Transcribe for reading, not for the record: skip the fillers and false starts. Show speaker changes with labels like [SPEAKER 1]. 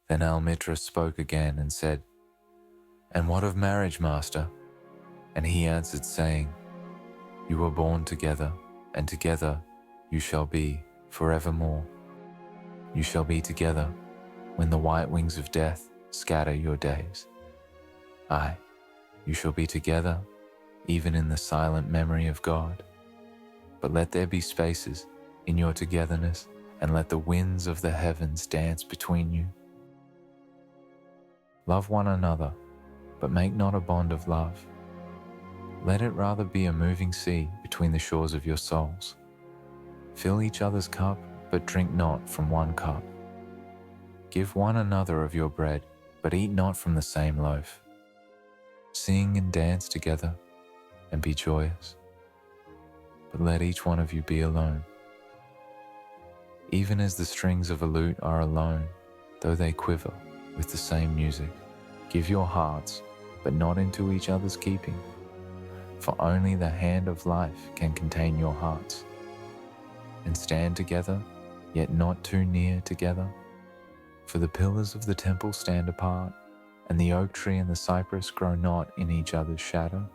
[SPEAKER 1] Then Almitra spoke again and said, "And what of marriage, master?" And he answered, saying, "You were born together, and together you shall be forevermore. You shall be together when the white wings of death scatter your days. Aye, you shall be together even in the silent memory of God. But let there be spaces in your togetherness, and let the winds of the heavens dance between you. Love one another, but make not a bond of love. Let it rather be a moving sea between the shores of your souls. Fill each other's cup, but drink not from one cup. Give one another of your bread, but eat not from the same loaf. Sing and dance together, and be joyous. But let each one of you be alone. Even as the strings of a lute are alone, though they quiver with the same music, give your hearts, but not into each other's keeping. For only the hand of life can contain your hearts. And stand together, yet not too near together. For the pillars of the temple stand apart, and the oak tree and the cypress grow not in each other's shadow.